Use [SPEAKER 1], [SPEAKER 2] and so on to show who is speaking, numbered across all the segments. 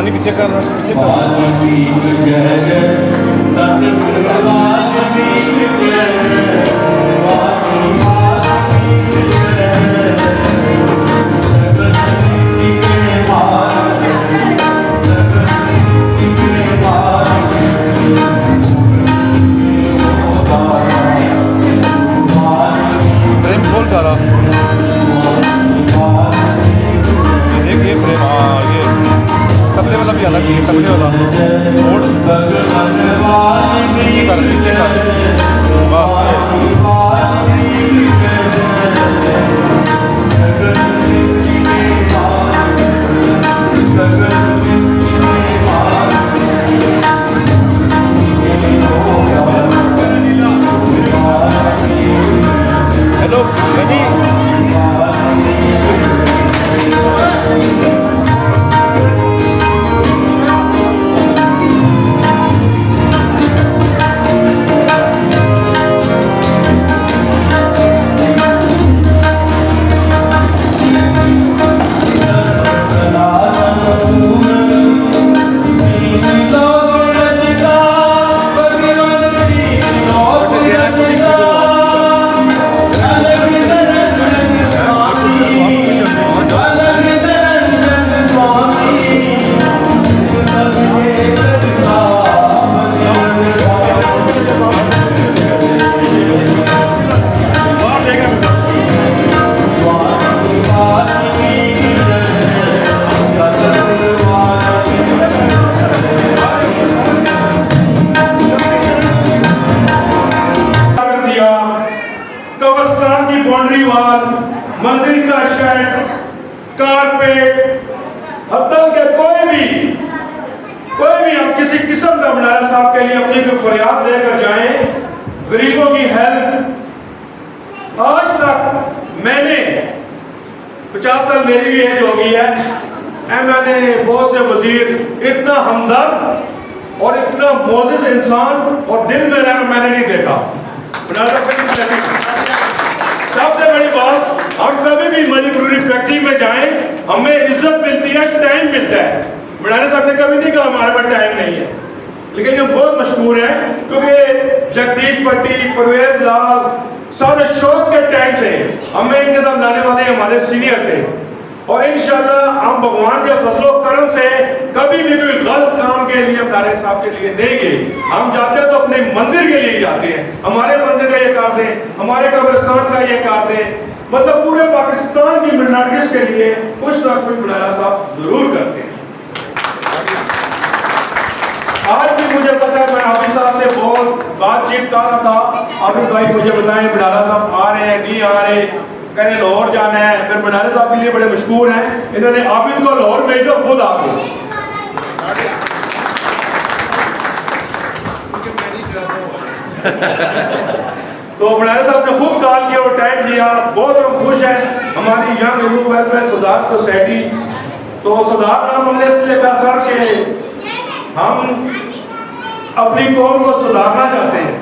[SPEAKER 1] जवानी पीछे कर प्रेम बोल सारा देखिए प्रेम। हाँ ये तबले वाला भी आना चाहिए, तबले वाला बोल पीछे कर बस। हेलो बनी
[SPEAKER 2] बाउंड्री वाल, मंदिर का शेड, कारपेट, हत्ता के कोई भी हम किसी किस्म का बनाया साहब के लिए अपनी कोई फरियाद लेकर जाएं, गरीबों की हेल्प। आज तक मैंने 50 साल मेरी भी एज हो गई है, मैंने बहुत से वजीर इतना हमदर्द और इतना मोजिज इंसान और दिल में रहकर मैंने नहीं देखा। सबसे बड़ी बात, हम कभी भी मजबूरी फैक्ट्री में जाएं, हमें इज्जत मिलती है, टाइम मिलता है। बुढ़ाने साहब ने कभी नहीं कहा हमारे पास टाइम नहीं है, लेकिन ये बहुत मशहूर है क्योंकि जगदीश भट्टी, परवेज लाल सारे शौक के टाइम से हमें इनके साथ लाने वाले हमारे सीनियर थे। और इंशाल्लाह हम भगवान के फजलो करम से कभी भी कोई गलत काम के लिए दारे साहब के लिए नहीं गए। हम जाते हैं तो अपने मंदिर के लिए जाते हैं, हमारे मंदिर का ये कर दें, हमारे कब्रिस्तान का ये कर दें, मतलब पूरे पाकिस्तान की मिनॉरिटीज के लिए कुछ ना कुछ बुढ़ाना साहब जरूर करते हैं। आज भी मुझे पता है, मैं हाफिज साहब से बहुत बातचीत कर रहा था, हाफिज भाई मुझे बताएं बुढ़ाना साहब आ रहे हैं नहीं आ रहे, कहीं लाहौर जाना है। फिर बुढ़ाने साहब के लिए बड़े मशहूर हैं, इन्होंने हाफिज को लाहौर भेज दो, खुद आ गए। तो बुढ़ाने साहब ने खुद कॉल किया और टाइम दिया, बहुत हम खुश हैं। हमारी यंग हिंदू वेलफेयर सुधार सोसाइटी, तो सुधार नाम हमने इसलिए कहा सर कि हम अपनी कौम को सुधारना चाहते हैं।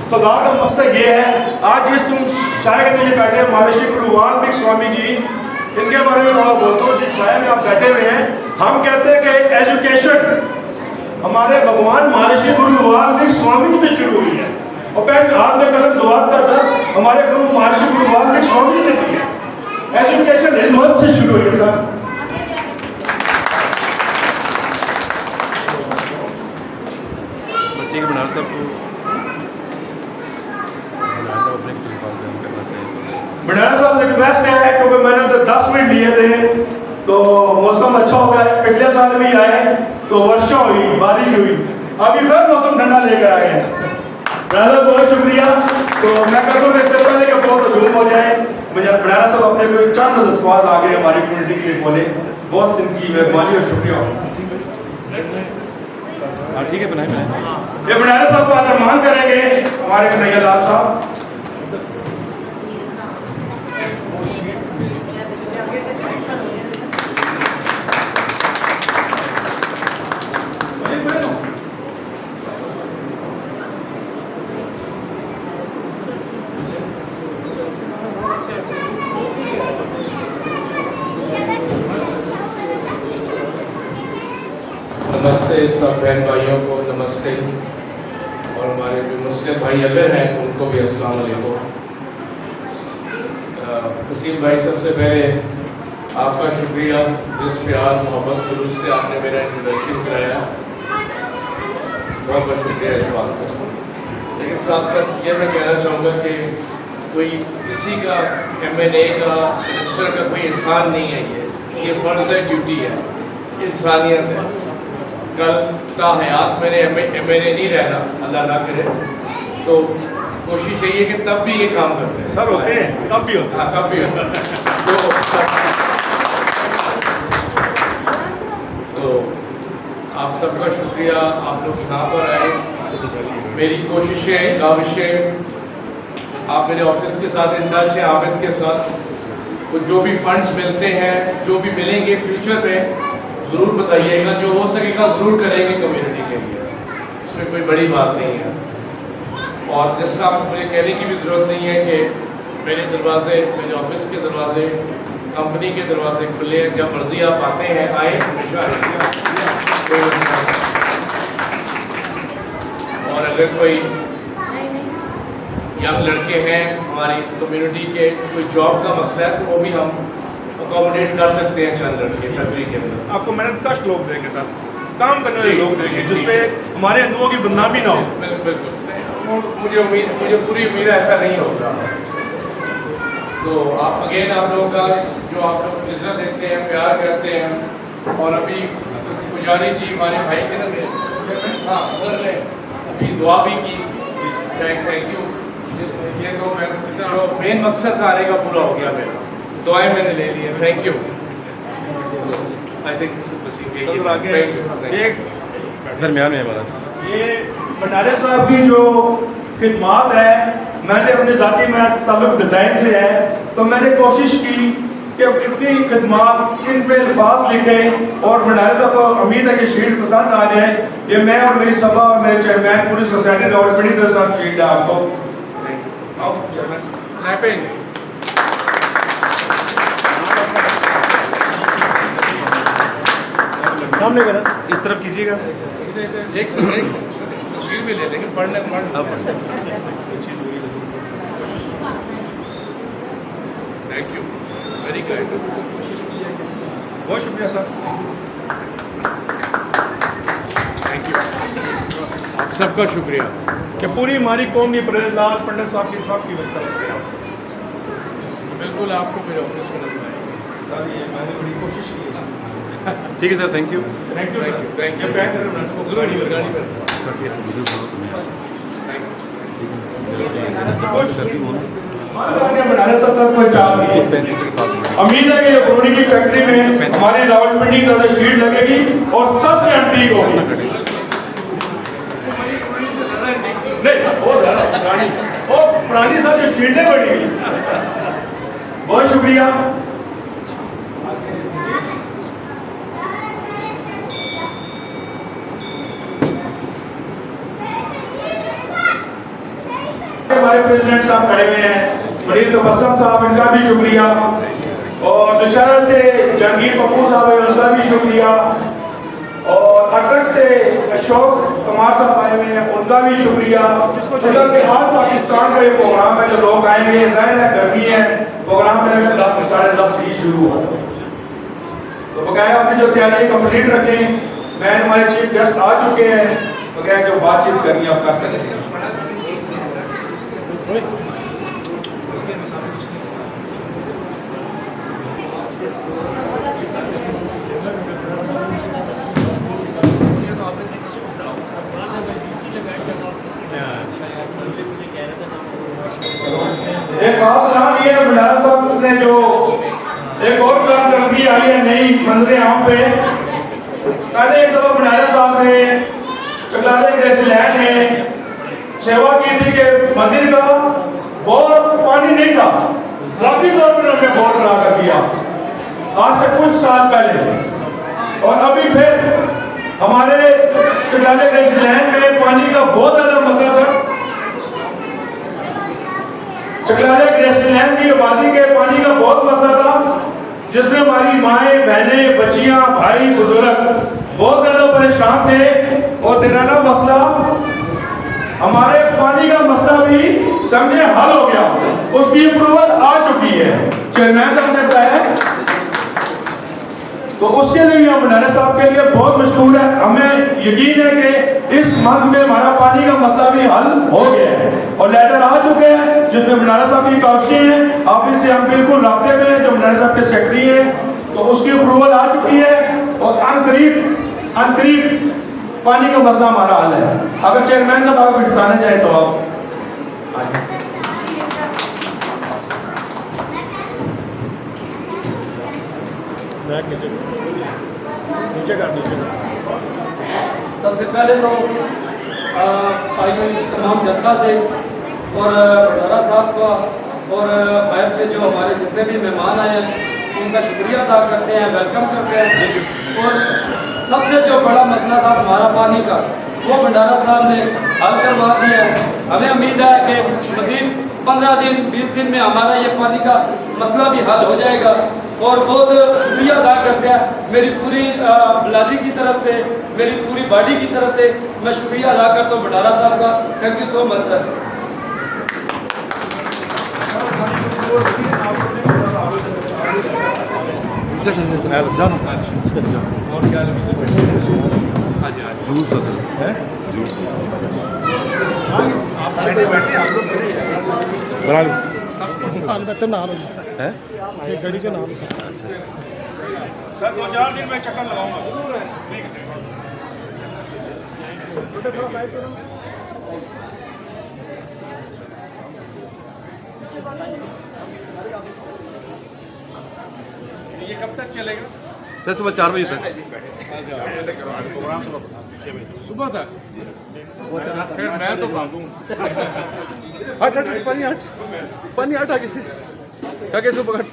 [SPEAKER 2] सुधार का मकसद ये है, आज जिस तुम शायद मुझे बैठे महर्षि गुरु वाल्मीकि स्वामी जी, इनके बारे में थोड़ा बोलता हूँ। जिस शायद में आप बैठे हुए हैं, हम कहते हैं कि एजुकेशन हमारे भगवान महर्षि गुरु वाल्मीकि स्वामी जी से शुरू हुई है, और पहले हाथ में कलम दुआत का दस हमारे गुरु महर्षि गुरु वाल्मीकि स्वामी जी ने दिया। एजुकेशन हिम्मत से शुरू हुई है सर।
[SPEAKER 1] बच्चे के बनारस साहब को
[SPEAKER 2] बुढ़ाना साहब रिक्वेस्ट है, क्योंकि मैंने उनसे 10 मिनट लिए थे, तो मौसम अच्छा हो गया है। पिछले साल भी आए तो वर्षा हुई, बारिश हुई, अभी फिर मौसम ठंडा लेकर आए हैं। बहुत शुक्रिया। तो मैं कहता हूँ इससे पहले कि बहुत हजूम हो जाए, मुझे बुढ़ाना साहब अपने कोई चंद दस्वाज आगे हमारी कम्युनिटी के लिए बोले। बहुत इनकी मेहरबानी और शुक्रिया।
[SPEAKER 1] हाँ ठीक है, बनाए
[SPEAKER 2] ये बुढ़ाना साहब को आदरमान करेंगे हमारे कन्हैया लाल साहब।
[SPEAKER 3] से सब बहन भाइयों को नमस्ते, और हमारे जो मुस्लिम भाई अगर हैं उनको भी अस्सलाम वालेकुम। वसीम भाई, सबसे पहले आपका शुक्रिया, जिस प्यार मोहब्बत जुलूस से आपने मेरा इंट्रोडक्शन कराया, बहुत बहुत शुक्रिया इस बात का। लेकिन साथ साथ ये मैं कहना चाहूँगा कि कोई किसी का MNA का मिनिस्टर का कोई एहसान नहीं है, ये फ़र्ज़ है, ड्यूटी है, इंसानियत है। कल का हयात मैंने MNA नहीं रहना, अल्लाह ना करे, तो कोशिश यही है कि तब भी ये काम करते हैं।
[SPEAKER 1] सर होते हैं, तब भी होते हैं।
[SPEAKER 3] हाँ, तब भी होता है। तो आप सबका शुक्रिया, आप लोग यहाँ पर आए। मेरी कोशिशें, काविशें, आप मेरे ऑफिस के साथ इंदाज है, आबिद के साथ, वो जो भी फंड्स मिलते हैं, जो भी मिलेंगे फ्यूचर में ज़रूर बताइएगा, जो हो सकेगा ज़रूर करेंगे कम्युनिटी के लिए, इसमें कोई बड़ी बात नहीं है। और जिसका मुझे कहने की भी ज़रूरत नहीं है कि मेरे दरवाजे, मेरे ऑफिस के दरवाजे, कंपनी के दरवाजे खुले हैं, जब मर्जी आप आते हैं, आए, हमेशा कोई मसला नहीं। और अगर कोई यंग लड़के हैं हमारी कम्युनिटी के, कोई जॉब का मसला है, तो वो भी हम अकोमोडेट कर सकते हैं, चंद लड़के फैक्ट्री के अंदर।
[SPEAKER 1] आपको मेहनत कश लोग देंगे सर, काम करने वाले लोग देंगे, जिसपे हमारे हिंदुओं की बदनामी ना हो।
[SPEAKER 3] बिल्कुल, मुझे पूरी उम्मीद है ऐसा नहीं होगा। तो आप अगेन, आप लोगों का जो आप लोग इज्जत देते हैं, प्यार करते हैं, और अभी पुजारी जी हमारे भाई के ना, हाँ सर ने अभी दुआ भी की, थैंक यू। ये तो मैं जो मेन मकसद था आने का पूरा हो गया मेरा, दुआएं मैंने ले ली है, थैंक यू। आई थिंक
[SPEAKER 1] एक दरमियान में हमारा
[SPEAKER 2] ये भंडारे साहब की जो खिदमात है, मैंने अपने ज़ाती में ताल्लुक डिज़ाइन से है, तो मैंने कोशिश की कि अब इतनी खिदमात इन पे अल्फाज लिखे, और भंडारे साहब को उम्मीद है कि शीट पसंद आ जाए। ये मैं और मेरी सभा और मेरे चेयरमैन पूरी सोसाइटी रावलपिंडी के साथ शीट है आपको। अब चेयरमैन
[SPEAKER 1] सामने करा, इस तरफ कीजिएगा।
[SPEAKER 3] एक तस्वीर भी ले लेंगे, fund thank you, very good,
[SPEAKER 1] बहुत शुक्रिया सर,
[SPEAKER 3] थैंक यू, आप सबका शुक्रिया।
[SPEAKER 1] कि पूरी हमारी कौम की लाल पंडित साहब की वजह से
[SPEAKER 3] बिल्कुल आपको मेरे ऑफिस में नजर आएंगे।
[SPEAKER 1] सर, ये मैंने बड़ी कोशिश की है। ठीक है sir, thank you.
[SPEAKER 3] Thank you, thank you, जरूर गाड़ी पर।
[SPEAKER 2] भंडारे साहब तक पहुंचा दिए। उम्मीद है कि कॉलोनी की फैक्ट्री में हमारी रावलपिंडी का शीट लगेगी और सबसे अंटीक होगी। पुरानी सब जो शीटें बढ़ी, बहुत शुक्रिया। हमारे प्रेसिडेंट साहब खड़े हुए हैं, फरीद तबस्सुम साहब, इनका भी शुक्रिया, और दशहरा से जहांगीर पप्पू साहब है, उनका भी शुक्रिया, और अटक से अशोक कुमार साहब आए हुए हैं, उनका भी शुक्रिया। मतलब कि आज पाकिस्तान का ये प्रोग्राम है, जो लोग आएंगे, जाहिर है गर्मी है, प्रोग्राम में 10 साढ़े 10 ही शुरू होगा, तो बकाया अपनी जो तैयारी कंप्लीट रखें। मैं हमारे चीफ गेस्ट आ चुके हैं, बकाया जो बातचीत करनी आप कर सकते हैं। एक खास नाम ये है भंडारा साहब, जिसने जो एक और काम कर दी आई है नई मंजरें यहाँ पे। पहले एक दफा भंडारा साहब ने चकलाले ग्रेसलैंड में सेवा की थी कि मंदिर का बोर पानी नहीं था, ज़ाती तौर पर उन्होंने बोर बना कर दिया आज से कुछ साल पहले। और अभी फिर हमारे चकलाले ग्रेसलैंड में पानी का बहुत ज्यादा मसला था। चकलाले ग्रेसलैंड की आबादी के पानी का बहुत मसला था, जिसमें हमारी माएँ, बहनें, बच्चियां, भाई, बुजुर्ग बहुत ज्यादा परेशान थे और देराना मसला, हमारे पानी का मसला भी समझे हल हो गया, उसकी अप्रूवल आ चुकी है, चेयरमैन साहब ने बताया। तो उसके लिए हम भंडारा साहब के लिए बहुत मशहूर है। हमें यकीन है कि इस मंथ में हमारा पानी का मसला भी हल हो गया है और लेटर आ चुके हैं जिसमें भंडारा साहब की कागज़ी हैं, ऑफिस से हम बिल्कुल राब्ते में हैं, जो भंडारा साहब के सेक्रेटरी हैं, तो उसकी अप्रूवल आ चुकी है और अनकरीब पानी का मसला हमारा हल है। अगर चेयरमैन साहब आप बताना चाहे तो आप
[SPEAKER 1] नीचे कर
[SPEAKER 4] सबसे पहले तो भाइयों तमाम जनता से और भंडारा साहब का और बाहर से जो हमारे जितने भी मेहमान आए हैं उनका शुक्रिया अदा करते हैं, वेलकम करते हैं। और सबसे जो बड़ा मसला था हमारा पानी का, वो भंडारा साहब ने हल करवा दिया है। हमें उम्मीद है कि मज़ीद 15 दिन 20 दिन में हमारा ये पानी का मसला भी हल हो जाएगा। और बहुत शुक्रिया अदा करते हैं मेरी पूरी बिरादरी की तरफ से, मेरी पूरी बॉडी की तरफ से मैं शुक्रिया अदा करता हूँ भंडारा साहब का। Thank you so much sir.
[SPEAKER 3] और क्या
[SPEAKER 1] जूस है जूस बना लो है
[SPEAKER 5] गाड़ी का नाम
[SPEAKER 2] सर 2-4 दिन में चक्कर लगाऊंगा।
[SPEAKER 3] ये कब तक चलेगा?
[SPEAKER 1] सर सुबह 4 बजे तक।
[SPEAKER 3] सुबह तक? फिर मैं तो भागूं।
[SPEAKER 1] पानी हट आगे से आगे से पकड़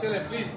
[SPEAKER 3] चले प्लीज।